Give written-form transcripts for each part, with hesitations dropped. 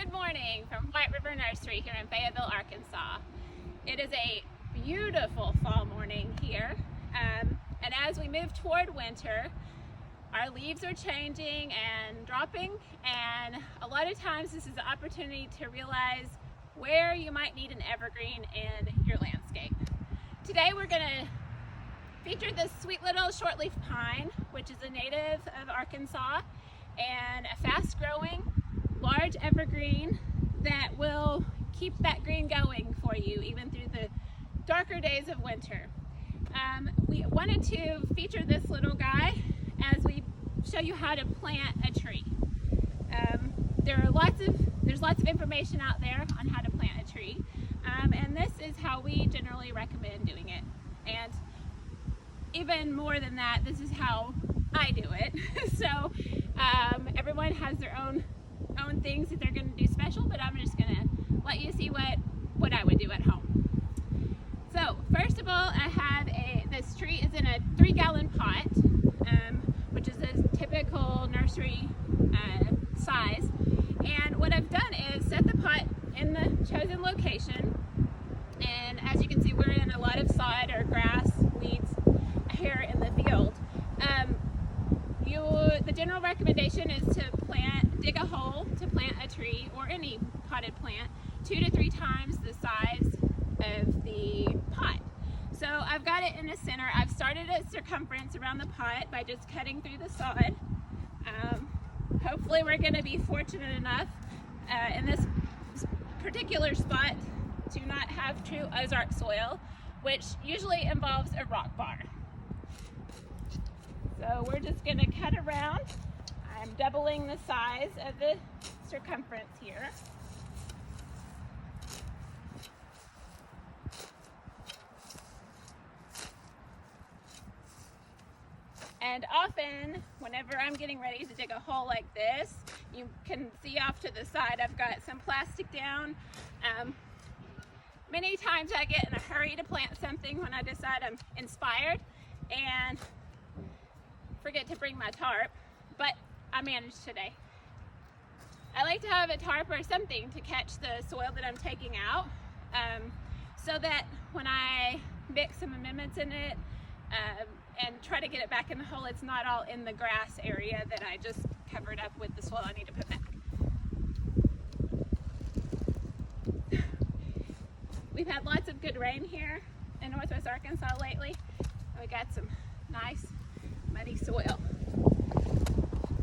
Good morning from White River Nursery here in Fayetteville, Arkansas. It is a beautiful fall morning here, and as we move toward winter, our leaves are changing and dropping, and a lot of times this is an opportunity to realize where you might need an evergreen in your landscape. Today we're going to feature this sweet little shortleaf pine, which is a native of Arkansas and a fast-growing large evergreen that will keep that green going for you even through the darker days of winter. We wanted to feature this little guy as we show you how to plant a tree. There's lots of information out there on how to plant a tree, and this is how we generally recommend doing it. And even more than that, this is how I do it. So everyone has their own things that they're going to do special, but I'm just going to let you see what I would do at home. So first of all, I have this tree is in a 3-gallon pot, which is a typical nursery size. And what I've done is set the pot in the chosen location, and as you can see, we're in a lot of sod or grass, weeds here in the field. The general recommendation is to dig a hole to plant a tree or any potted plant 2 to 3 times the size of the pot. So I've got it in the center. I've started a circumference around the pot by just cutting through the sod. Hopefully we're going to be fortunate enough in this particular spot to not have true Ozarks soil, which usually involves a rock bar. So we're just going to cut around. I'm doubling the size of the circumference here. And often, whenever I'm getting ready to dig a hole like this, you can see off to the side I've got some plastic down. Many times I get in a hurry to plant something when I decide I'm inspired and forget to bring my tarp, but I managed today. I like to have a tarp or something to catch the soil that I'm taking out, so that when I mix some amendments in it and try to get it back in the hole, it's not all in the grass area that I just covered up with the soil I need to put back. We've had lots of good rain here in Northwest Arkansas lately. We got some nice muddy soil.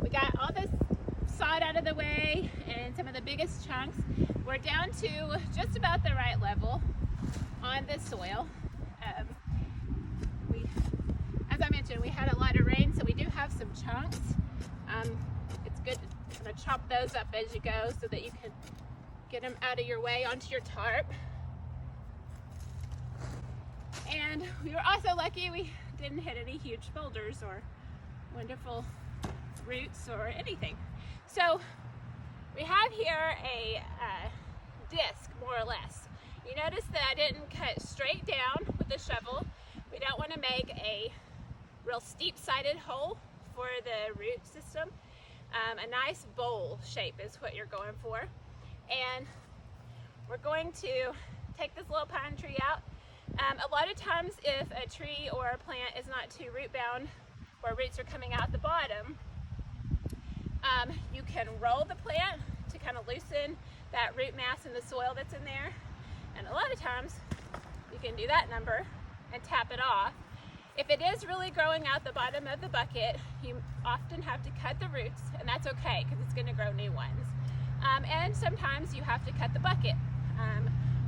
We got all this sod out of the way and some of the biggest chunks. We're down to just about the right level on the soil. As I mentioned, we had a lot of rain, so we do have some chunks. It's good to kind of chop those up as you go so that you can get them out of your way onto your tarp. And we were also lucky we didn't hit any huge boulders or wonderful roots or anything. So we have here a disc, more or less. You notice that I didn't cut straight down with the shovel. We don't want to make a real steep-sided hole for the root system. A nice bowl shape is what you're going for. And we're going to take this little pine tree out. A lot of times if a tree or a plant is not too root bound, where roots are coming out the bottom, you can roll the plant to kind of loosen that root mass in the soil that's in there. And a lot of times you can do that number and tap it off. If it is really growing out the bottom of the bucket, you often have to cut the roots, and that's okay because it's going to grow new ones. And sometimes you have to cut the bucket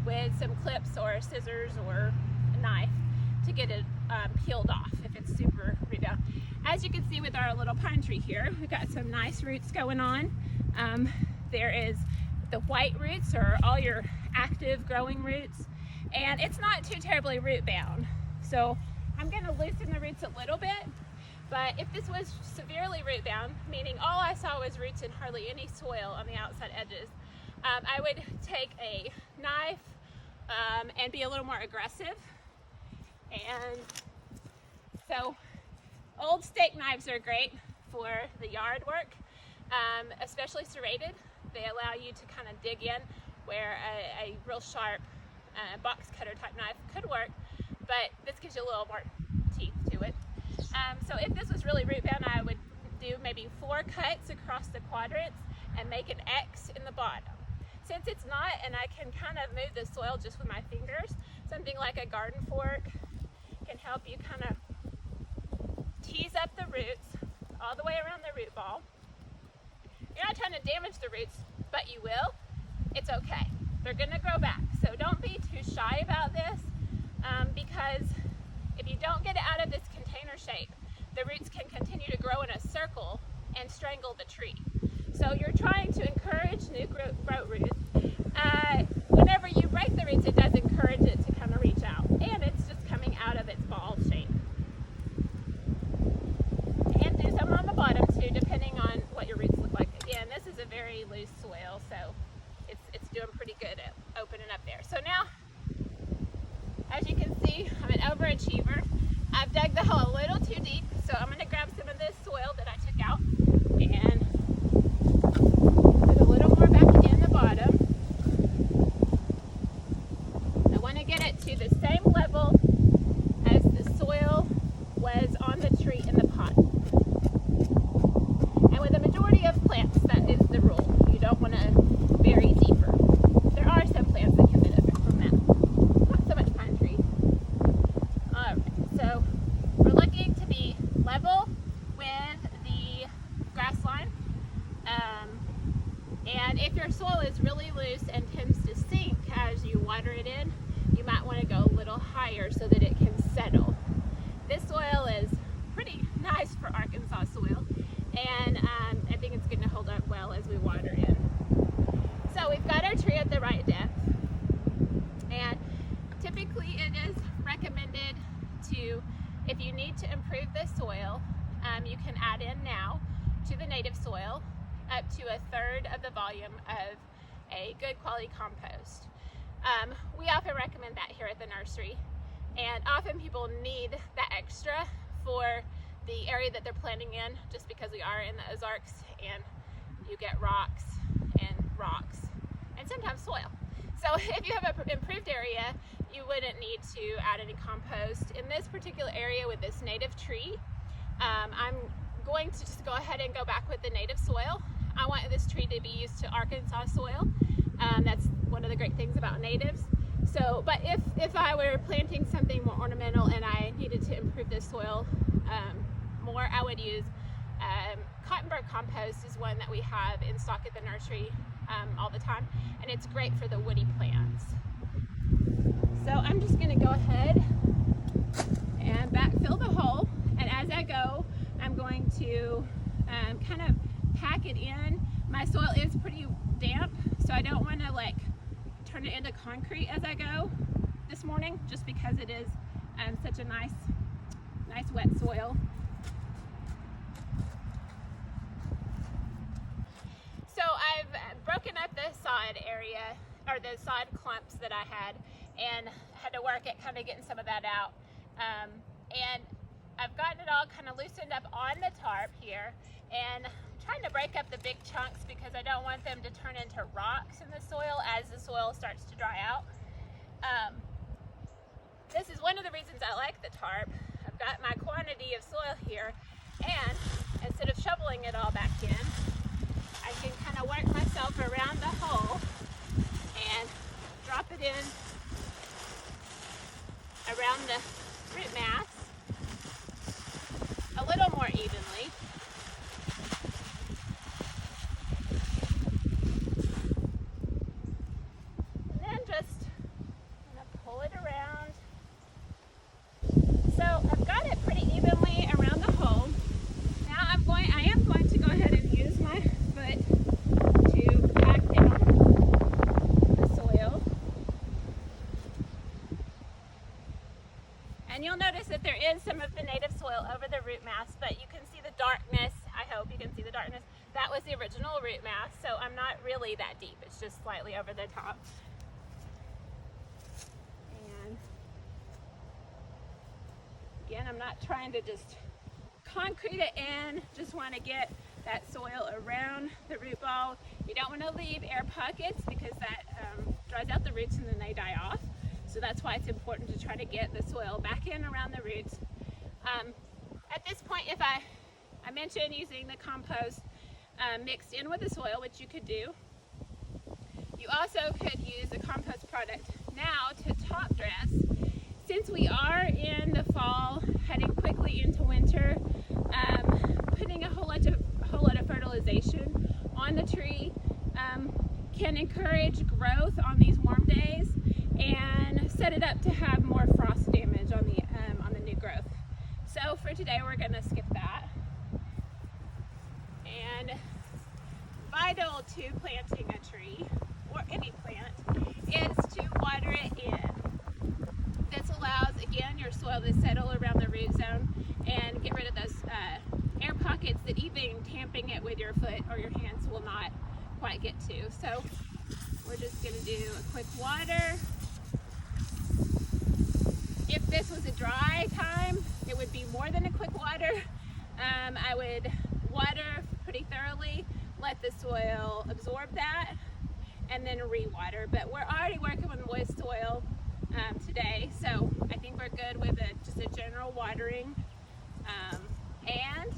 with some clips or scissors or a knife to get it peeled off if it's super root bound. As you can see with our little pine tree here, we've got some nice roots going on. There is the white roots, or all your active growing roots, and it's not too terribly root bound. So I'm going to loosen the roots a little bit, but if this was severely root bound, meaning all I saw was roots and hardly any soil on the outside edges, I would take a knife and be a little more aggressive. And so old steak knives are great for the yard work, especially serrated. They allow you to kind of dig in where a real sharp box cutter type knife could work, but this gives you a little more teeth to it. So if this was really root bound, I would do maybe 4 cuts across the quadrants and make an X in the bottom. Since it's not, and I can kind of move the soil just with my fingers, something like a garden fork can help you kind of tease up the roots all the way around the root ball. You're not trying to damage the roots, but you will. It's okay. They're going to grow back. So don't be too shy about this, because if you don't get it out of this container shape, the roots can continue to grow in a circle and strangle the tree. So you're trying to encourage new growth roots. Whenever you break the roots, it does encourage it to kind of reach out, and it's just coming out of its ball shape. And do some on the bottom too, depending on what your roots look like. Again, this is a very loose soil, so it's doing pretty good at opening up there. So now, as you can see, I'm an overachiever. I've dug the hole a little too deep, so I'm going to grab some of this soil that I took out and put a little more back in the bottom. I want to get it to the same level as the soil was on the tree in the pot. And with the majority of plants, that is the rule. You don't want to bury deeper. There are some plants that can benefit from that. Not so much pine trees. Alright, so we're looking to be level with the grass line. And if your soil is really loose and tends to sink as you water it in, you might want to go a little higher so that it can settle. This soil is pretty nice for Arkansas soil, and I think it's going to hold up well as we water in. So we've got our tree at the right depth, and typically it is recommended to, if you need to improve the soil, you can add in now to the native soil up to 1/3 of the volume of a good quality compost. We often recommend that here at the nursery, and often people need that extra for the area that they're planting in, just because we are in the Ozarks and you get rocks and sometimes soil. So if you have an improved area, you wouldn't need to add any compost. In this particular area with this native tree, I'm going to just go ahead and go back with the native soil. I want this tree to be used to Arkansas soil. That's one of the great things about natives. So, but if I were planting something more ornamental and I needed to improve this soil more, I would use cottonburr compost. Is one that we have in stock at the nursery all the time, and it's great for the woody plants. So I'm just going to go ahead and backfill the hole, and as I go, I'm going to kind of pack it in. My soil is pretty damp, so I don't want to like turn it into concrete as I go this morning, just because it is such a nice wet soil. So I've broken up the sod area, or the sod clumps that I had, and had to work at kind of getting some of that out. And I've gotten it all kind of loosened up on the tarp here, and trying to break up the big chunks because I don't want them to turn into rocks in the soil as the soil starts to dry out. This is one of the reasons I like the tarp. I've got my quantity of soil here, and instead of shoveling it all back in, I can kind of work myself around the hole and drop it in around the root mass a little more evenly. And then just kind of pull it around. So I've got it pretty evenly around the hole. Now I am going to go ahead and use my foot to pack down the soil. And you'll notice that there is some of the native soil over the root mass, but you can see the darkness. I hope you can see the darkness. That was the original root mass, so I'm not really that deep. It's just slightly over the top. And again, I'm not trying to just concrete it in, just want to get that soil around the root ball. You don't want to leave air pockets because that dries out the roots and then they die off. So that's why it's important to try to get the soil back in around the roots. At this point, if I mentioned using the compost mixed in with the soil, which you could do. You also could use the compost product now to top dress. Since we are in the fall, heading quickly into winter, putting a whole lot of fertilization on the tree can encourage growth on these warm days and set it up to have more frost damage on the new growth. So for today, we're going to skip that. And vital to planting a tree or any plant is to water it in. This allows, again, your soil to settle around the root zone and get rid of those air pockets that even tamping it with your foot or your hands will not quite get to. So we're just going to do a quick water. If this was a dry time, it would be more than a quick water. I would water pretty thoroughly, let the soil absorb that, and then re-water. But we're already working with moist soil today, so I think we're good with just a general watering. And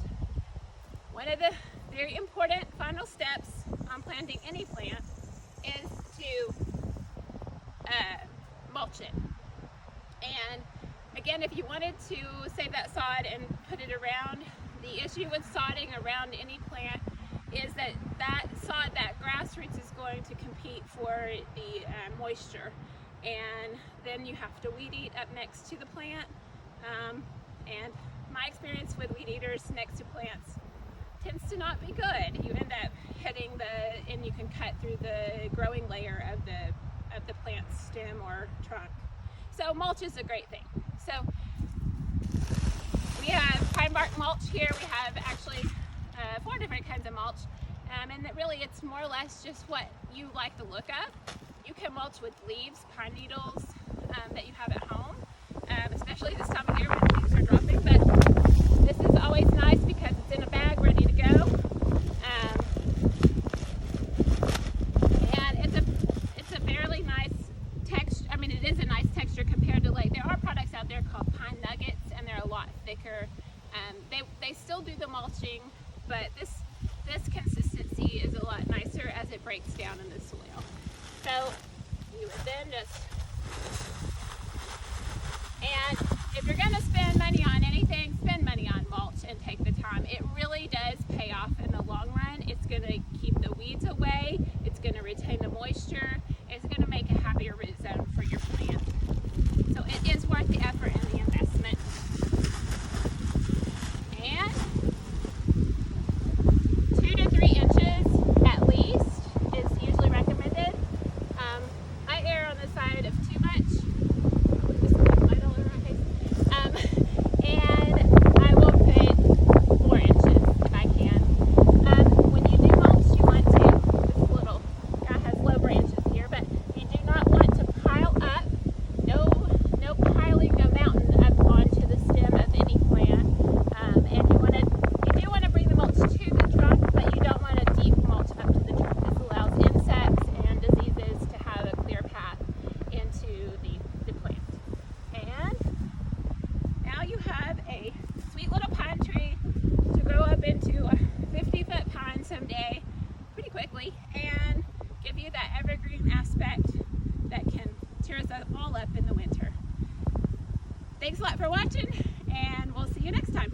one of the very important final steps on planting any plant is to mulch it. And again, if you wanted to save that sod and put it around, the issue with sodding around any plant is that sod, that grassroots is going to compete for the moisture, and then you have to weed eat up next to the plant. And my experience with weed eaters next to plants tends to not be good. You end up hitting and you can cut through the growing layer of the plant's stem or trunk. So mulch is a great thing. So we have pine bark mulch here. We have actually 4 different kinds of mulch, and that really it's more or less just what you like the look of. You can mulch with leaves, pine needles that you have at home, especially this time of year when leaves are dropping. But this is always nice because it's in a bag ready to go, and it's a fairly nice texture. I mean, it is a nice texture compared to, like, there are products out there called pine nuggets, and they're a lot thicker. They still do the mulching, but this consistency is a lot nicer as it breaks down in the soil. So you would then and if you're going to spend money on anything, spend money on mulch and take the time. It really does pay off in the long run. It's going to keep the weeds away. It's going to retain the moisture. It's going to make a happier root zone for your plant. So it is worth the effort and the investment. And 2 to 3 inches at least is usually recommended. I err on the side of too much. Just light all over my face. And I will put 4 inches if I can. When you do mulch, you want to, this little guy has low branches here, but you do not want to pile up. No piling a mountain up onto the stem of any plant. And you do want to bring the mulch to the trunk, but you don't want to deep mulch up to the trunk. This allows insects and diseases to have a clear path into the plant. And now you have a sweet little pine tree to grow up into a 50-foot pine someday pretty quickly and give you that evergreen aspect that can cheer us all up in the winter. Thanks a lot for watching, and we'll see you next time.